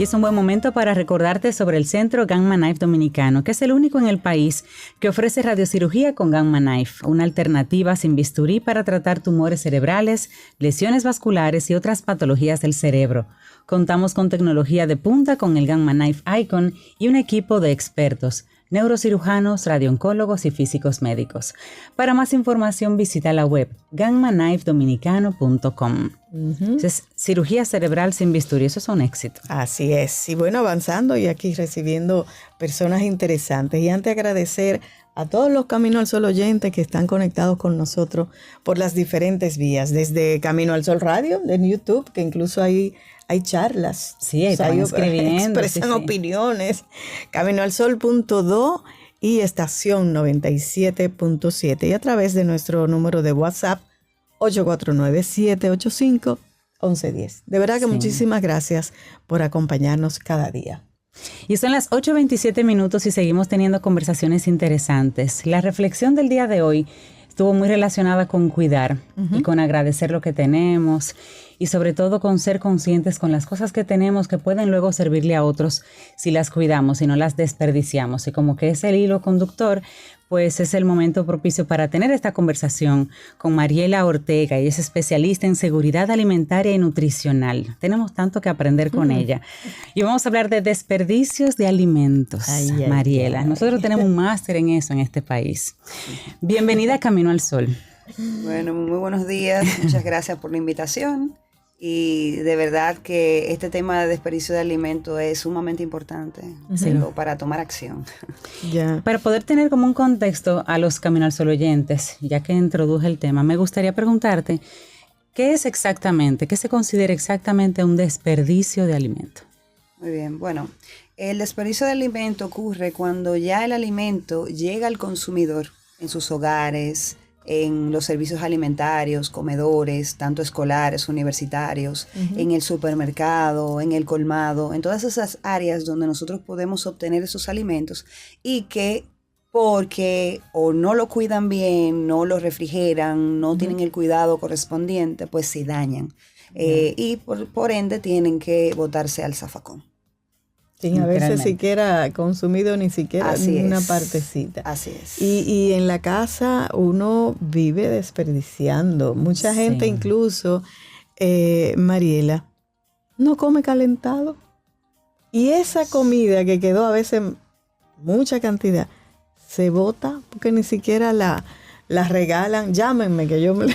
Y es un buen momento para recordarte sobre el Centro Gamma Knife Dominicano, que es el único en el país que ofrece radiocirugía con Gamma Knife, una alternativa sin bisturí para tratar tumores cerebrales, lesiones vasculares y otras patologías del cerebro. Contamos con tecnología de punta con el Gamma Knife Icon y un equipo de expertos, neurocirujanos, radiooncólogos y físicos médicos. Para más información visita la web gammaknifedominicano.com. Es cirugía cerebral sin bisturí, eso es un éxito. Así es. Y bueno, avanzando y aquí recibiendo personas interesantes. Y antes de agradecer a todos los Camino al Sol oyentes que están conectados con nosotros por las diferentes vías, desde Camino al Sol Radio, en YouTube, que incluso hay charlas. Sí, están escribiendo. Expresan opiniones. CaminoAlSol.do y estación 97.7. Y a través de nuestro número de WhatsApp, 849-785-1110. De verdad que muchísimas gracias por acompañarnos cada día. Y son las 8:27 y seguimos teniendo conversaciones interesantes. La reflexión del día de hoy estuvo muy relacionada con cuidar y con agradecer lo que tenemos y sobre todo con ser conscientes con las cosas que tenemos que pueden luego servirle a otros si las cuidamos y no las desperdiciamos. Y como que es el hilo conductor, pues es el momento propicio para tener esta conversación con Mariela Ortega. Ella es especialista en seguridad alimentaria y nutricional. Tenemos tanto que aprender con ella. Y vamos a hablar de desperdicios de alimentos, Mariela. Nosotros tenemos un máster en eso en este país. Bienvenida a Camino al Sol. Bueno, muy buenos días. Muchas gracias por la invitación. Y de verdad que este tema de desperdicio de alimentos es sumamente importante para tomar acción. Para poder tener como un contexto a los Camino al Sol oyentes, ya que introduje el tema, me gustaría preguntarte, ¿qué es exactamente, qué se considera exactamente un desperdicio de alimento? Muy bien, bueno, el desperdicio de alimento ocurre cuando ya el alimento llega al consumidor en sus hogares, en los servicios alimentarios, comedores, tanto escolares, universitarios, en el supermercado, en el colmado, en todas esas áreas donde nosotros podemos obtener esos alimentos y que porque o no lo cuidan bien, no lo refrigeran, no tienen el cuidado correspondiente, pues se dañan. Y por ende tienen que botarse al zafacón. Sin haberse siquiera consumido ni siquiera una partecita. Así es. Y en la casa uno vive desperdiciando. Mucha gente incluso, Mariela, no come calentado. Y esa comida que quedó a veces mucha cantidad, se bota porque ni siquiera la regalan. Llámenme que yo me...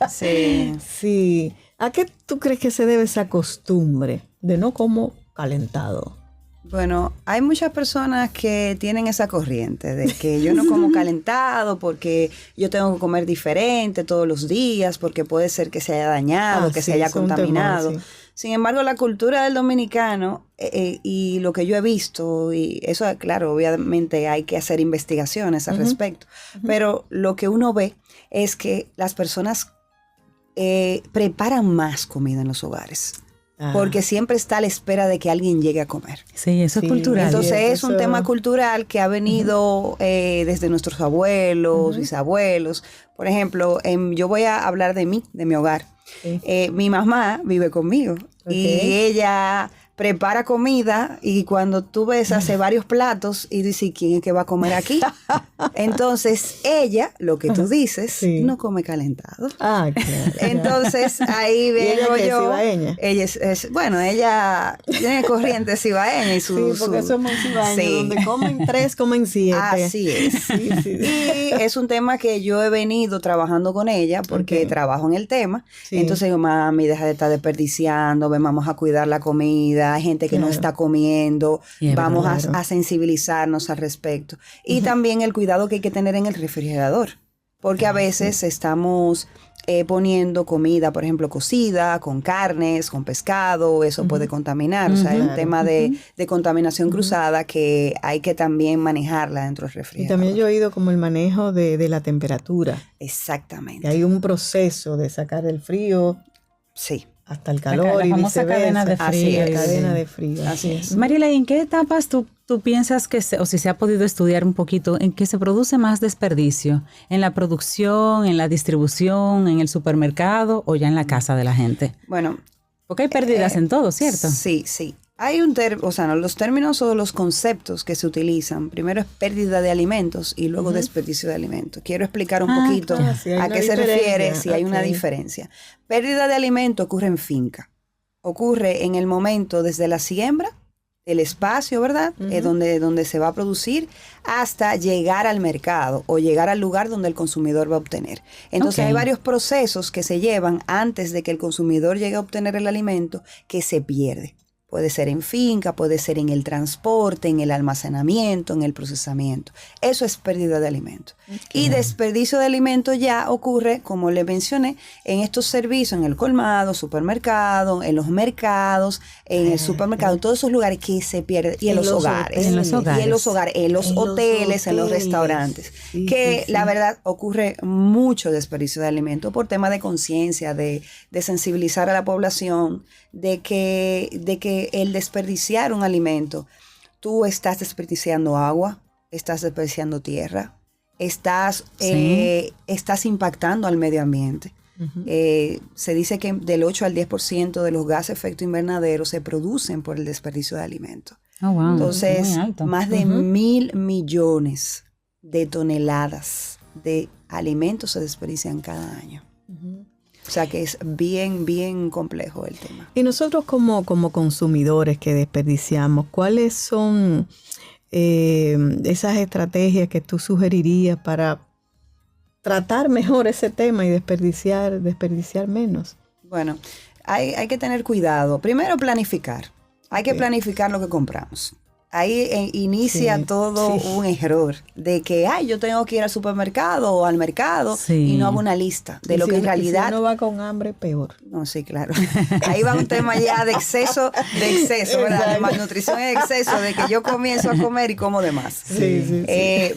Sí. ¿A qué tú crees que se debe esa costumbre de no como calentado? Bueno, hay muchas personas que tienen esa corriente de que yo no como calentado porque yo tengo que comer diferente todos los días porque puede ser que se haya dañado, que se haya contaminado. Temor, Sin embargo, la cultura del dominicano y lo que yo he visto, y eso, claro, obviamente hay que hacer investigaciones al respecto, pero lo que uno ve es que las personas preparan más comida en los hogares. Porque siempre está a la espera de que alguien llegue a comer. Sí, eso es cultural. Entonces es un tema cultural que ha venido desde nuestros abuelos, bisabuelos. Por ejemplo, yo voy a hablar de mí, de mi hogar. Mi mamá vive conmigo y ella prepara comida y cuando tú ves hace varios platos y dices, ¿quién es que va a comer aquí? Entonces ella, lo que tú dices, no come calentado. Claro. Entonces ahí vengo yo. ¿Cibaeña? Ella ella tiene corriente cibaeña y porque somos cibaeños, donde comen 3, comen 7. Así es. Y es un tema que yo he venido trabajando con ella porque trabajo en el tema. Entonces digo, mami, deja de estar desperdiciando, vamos a cuidar la comida. Hay gente que no está comiendo, vamos a sensibilizarnos al respecto. Y también el cuidado que hay que tener en el refrigerador, porque a veces estamos poniendo comida, por ejemplo, cocida, con carnes, con pescado, eso puede contaminar. O sea, hay un tema de contaminación cruzada que hay que también manejarla dentro del refrigerador. Y también yo he oído como el manejo de la temperatura. Exactamente. Que hay un proceso de sacar el frío. Sí. Hasta el calor la famosa cadena de frío. Cadena de frío. Así es. Mariela, ¿y en qué etapas tú piensas que, o si se ha podido estudiar un poquito, en que se produce más desperdicio? ¿En la producción, en la distribución, en el supermercado o ya en la casa de la gente? Bueno. Porque hay pérdidas en todo, ¿cierto? Sí. Hay o sea, no, los términos o los conceptos que se utilizan, primero es pérdida de alimentos y luego desperdicio de alimentos. Quiero explicar un poquito a qué se refiere, si hay una diferencia. Pérdida de alimentos ocurre en finca. Ocurre en el momento desde la siembra, el espacio, ¿verdad? Donde se va a producir hasta llegar al mercado o llegar al lugar donde el consumidor va a obtener. Entonces hay varios procesos que se llevan antes de que el consumidor llegue a obtener el alimento que se pierde. Puede ser en finca, puede ser en el transporte, en el almacenamiento, en el procesamiento. Eso es pérdida de alimentos. Y desperdicio de alimentos ya ocurre, como le mencioné, en estos servicios, en el colmado, supermercado, en los mercados, en el supermercado, en todos esos lugares que se pierden. Y en los hogares. En los hoteles, en los restaurantes. La verdad ocurre mucho desperdicio de alimentos por tema de conciencia, de sensibilizar a la población, de que el desperdiciar un alimento, tú estás desperdiciando agua, estás desperdiciando tierra, estás impactando al medio ambiente. Se dice que del 8 al 10% de los gases de efecto invernadero se producen por el desperdicio de alimentos. Oh, wow. Entonces, más de 1.000 millones de toneladas de alimentos se desperdician cada año. O sea que es bien, bien complejo el tema. Y nosotros como consumidores que desperdiciamos, ¿cuáles son esas estrategias que tú sugerirías para tratar mejor ese tema y desperdiciar menos? Bueno, hay que tener cuidado. Primero, planificar. Hay que planificar lo que compramos. Ahí inicia todo un error de que, yo tengo que ir al supermercado o al mercado y no hago una lista de lo que en realidad... Si uno va con hambre, peor. No, sí, claro. Ahí va un tema ya de exceso, ¿verdad? De malnutrición en exceso, de que yo comienzo a comer y como de más.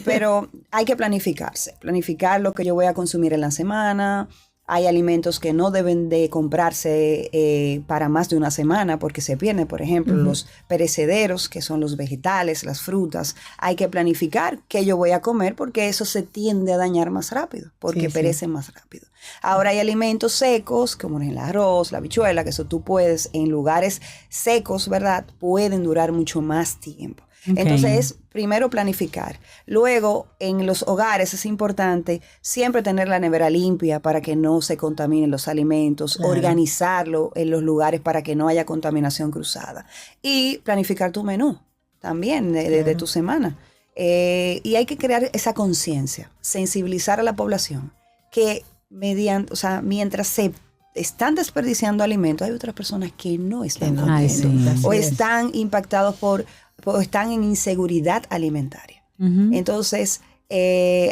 Pero hay que planificar lo que yo voy a consumir en la semana. Hay alimentos que no deben de comprarse para más de una semana porque se pierden, por ejemplo, los perecederos, que son los vegetales, las frutas. Hay que planificar qué yo voy a comer porque eso se tiende a dañar más rápido, porque perecen más rápido. Ahora hay alimentos secos, como el arroz, la habichuela, que eso tú puedes, en lugares secos, ¿verdad? Pueden durar mucho más tiempo. Entonces, primero planificar. Luego, en los hogares es importante siempre tener la nevera limpia para que no se contaminen los alimentos, organizarlo en los lugares para que no haya contaminación cruzada. Y planificar tu menú también de tu semana. Y hay que crear esa conciencia, sensibilizar a la población que mientras se están desperdiciando alimentos, hay otras personas que no están comiendo o están impactados o están en inseguridad alimentaria. Entonces,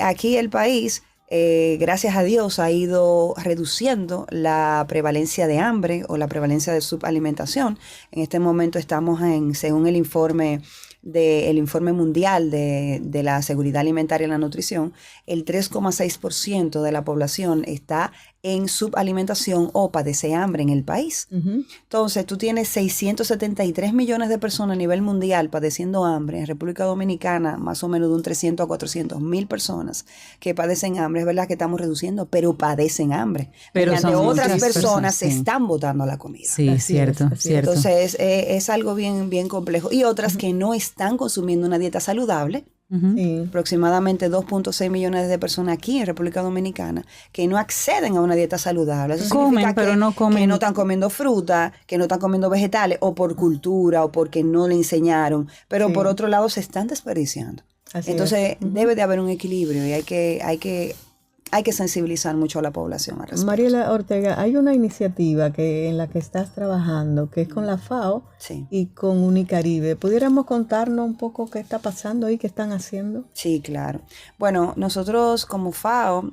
aquí el país, gracias a Dios, ha ido reduciendo la prevalencia de hambre o la prevalencia de subalimentación. En este momento estamos según el informe mundial de la seguridad alimentaria y la nutrición, el 3,6% de la población está en subalimentación o padece hambre en el país. Entonces, tú tienes 673 millones de personas a nivel mundial padeciendo hambre. En República Dominicana, más o menos de un 300 a 400 mil personas que padecen hambre. Es verdad que estamos reduciendo, pero padecen hambre. Pero otras personas se están botando la comida. Sí, cierto. Entonces, es algo bien, bien complejo. Y otras que no están consumiendo una dieta saludable. Aproximadamente 2.6 millones de personas aquí en República Dominicana que no acceden a una dieta saludable. Eso significa que no están comiendo fruta, que no están comiendo vegetales, o por cultura, o porque no le enseñaron, pero por otro lado se están desperdiciando. Entonces debe de haber un equilibrio y hay que sensibilizar mucho a la población al respecto. Mariela Ortega, hay una iniciativa en la que estás trabajando, que es con la FAO y con Unicaribe. ¿Pudiéramos contarnos un poco qué está pasando ahí, qué están haciendo? Sí, claro. Bueno, nosotros como FAO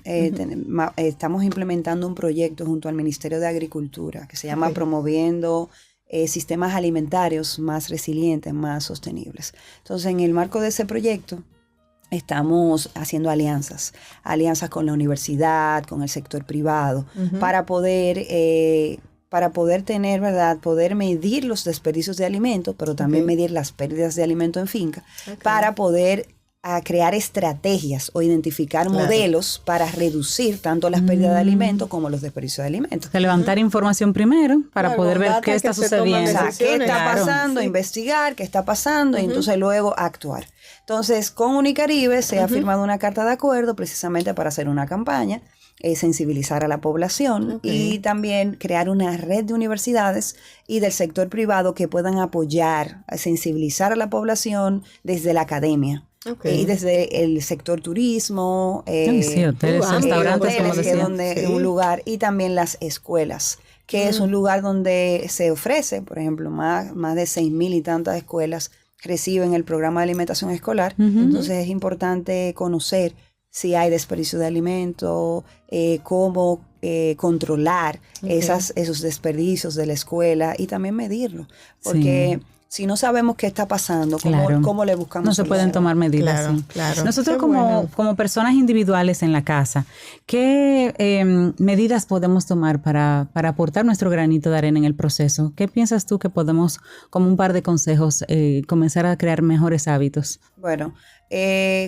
estamos implementando un proyecto junto al Ministerio de Agricultura que se llama Promoviendo Sistemas Alimentarios Más Resilientes, Más Sostenibles. Entonces, en el marco de ese proyecto, estamos haciendo alianzas con la universidad, con el sector privado, para poder tener, ¿verdad? Poder medir los desperdicios de alimentos, pero también medir las pérdidas de alimentos en finca, para poder a crear estrategias o identificar modelos para reducir tanto las pérdidas de alimentos como los desperdicios de alimentos. De levantar información primero para poder ver qué está sucediendo. O sea, qué está pasando, investigar qué está pasando y entonces luego actuar. Entonces, con Unicaribe se ha firmado una carta de acuerdo precisamente para hacer una campaña, sensibilizar a la población y también crear una red de universidades y del sector privado que puedan apoyar, sensibilizar a la población desde la academia. Y desde el sector turismo, hoteles, restaurantes, como decía. Un lugar, y también las escuelas, que es un lugar donde se ofrece, por ejemplo, más de 6,000 y tantas escuelas reciben el programa de alimentación escolar. Entonces es importante conocer si hay desperdicio de alimentos, cómo controlar esos desperdicios de la escuela y también medirlo, porque si no sabemos qué está pasando, ¿cómo le buscamos? No se pueden tomar medidas. Claro. Nosotros como personas individuales en la casa, ¿qué medidas podemos tomar para aportar nuestro granito de arena en el proceso? ¿Qué piensas tú que podemos, como un par de consejos, comenzar a crear mejores hábitos? Bueno,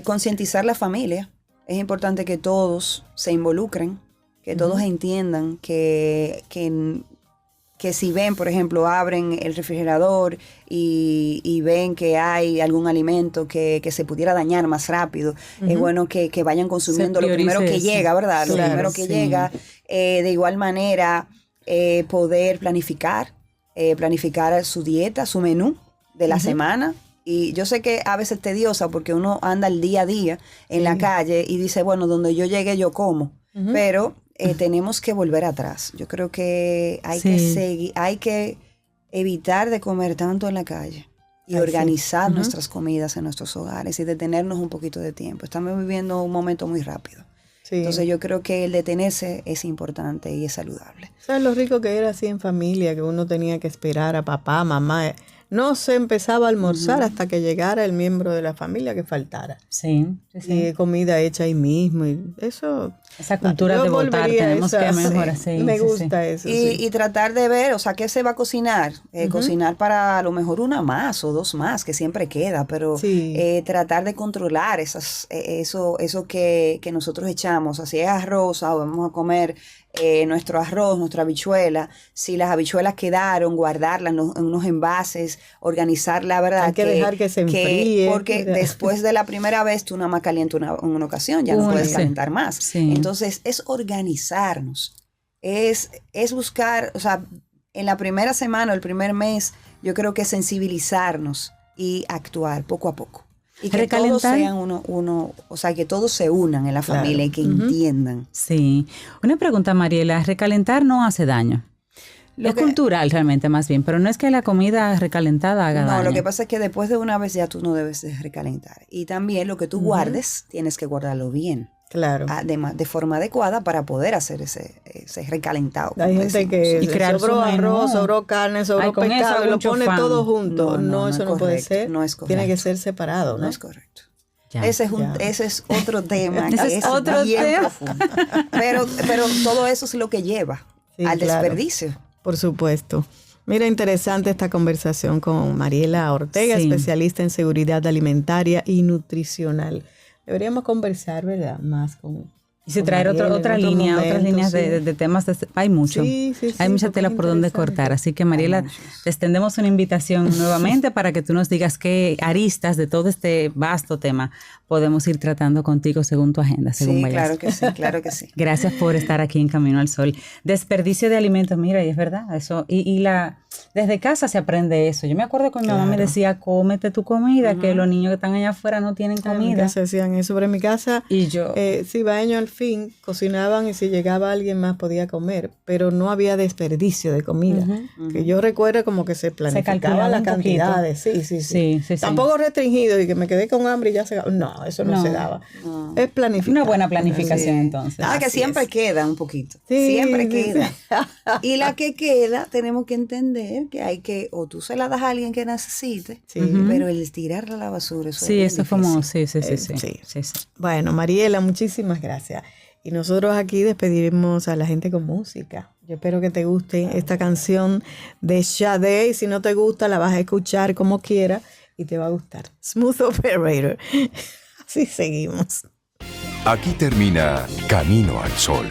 concientizar la familia. Es importante que todos se involucren, que todos entiendan que si ven, por ejemplo, abren el refrigerador y ven que hay algún alimento que se pudiera dañar más rápido, es bueno que vayan consumiendo lo primero que llega, ¿verdad? Lo primero que llega. De igual manera, poder planificar su dieta, su menú de la semana. Y yo sé que a veces es tediosa porque uno anda el día a día en la calle y dice, bueno, donde yo llegue yo como. Pero tenemos que volver atrás. Yo creo que hay que evitar de comer tanto en la calle y organizar nuestras comidas en nuestros hogares y detenernos un poquito de tiempo. Estamos viviendo un momento muy rápido. Entonces yo creo que el detenerse es importante y es saludable. ¿Sabes lo rico que era así en familia? Que uno tenía que esperar a papá, mamá. No se empezaba a almorzar hasta que llegara el miembro de la familia que faltara. Y comida hecha ahí mismo. Y eso. Esa cultura de botar tenemos que mejorar. Me gusta eso. Y tratar de ver, o sea, ¿qué se va a cocinar? Cocinar para a lo mejor una más o dos más, que siempre queda, pero tratar de controlar eso que nosotros echamos. Así es arroz, vamos a comer nuestro arroz, nuestra habichuela. Si las habichuelas quedaron, guardarlas en unos envases, organizarla, ¿verdad? Hay que dejar que se enfríe. Porque después de la primera vez tú nada más calientas una ocasión, ya no puedes calentar más. Entonces es organizarnos, es buscar, o sea, en la primera semana o el primer mes, yo creo que sensibilizarnos y actuar poco a poco. Y que todos sean uno, o sea, que todos se unan en la familia y que entiendan. Sí. Una pregunta, Mariela, recalentar no hace daño. Es cultural realmente más bien, pero no es que la comida recalentada haga daño. No, lo que pasa es que después de una vez ya tú no debes de recalentar. Y también lo que tú guardes, tienes que guardarlo bien. Claro. De forma adecuada para poder hacer ese recalentado. Hay gente que sobró arroz, sobró carne, sobró pescado y lo pone todo junto. No, eso no puede ser. No es correcto. Tiene que ser separado, ¿no? No es correcto. Ese es otro tema. Ese es otro tema profundo. Pero todo eso es lo que lleva al desperdicio. Por supuesto. Mira, interesante esta conversación con Mariela Ortega, especialista en seguridad alimentaria y nutricional. Deberíamos conversar, ¿verdad? Más con... Y si traer otras líneas de temas, hay mucho. Hay mucha tela por donde cortar. Así que, Mariela, te extendemos una invitación nuevamente para que tú nos digas qué aristas de todo este vasto tema podemos ir tratando contigo según tu agenda, según vayas. Claro que sí. Gracias por estar aquí en Camino al Sol. Desperdicio de alimentos, mira, y es verdad, eso. Desde casa se aprende eso. Yo me acuerdo cuando mi mamá me decía, cómete tu comida, que los niños que están allá afuera no tienen comida. En mi casa decían eso, pero en mi casa, y yo, si baño al fin, cocinaban y si llegaba alguien más podía comer, pero no había desperdicio de comida. Que yo recuerdo como que se planificaba las cantidades. Sí. Tampoco restringido y que me quedé con hambre y ya se... No, eso no se daba. Es planificar. Una buena planificación entonces. Que siempre queda un poquito. Siempre queda. Y la que queda, tenemos que entender que hay que, o tú se la das a alguien que necesite, pero el tirarla a la basura, eso es como, sí. Bueno, Mariela, muchísimas gracias. Y nosotros aquí despediremos a la gente con música. Yo espero que te guste esta canción de Sade. Y si no te gusta, la vas a escuchar como quiera y te va a gustar. Smooth Operator. Así seguimos. Aquí termina Camino al Sol.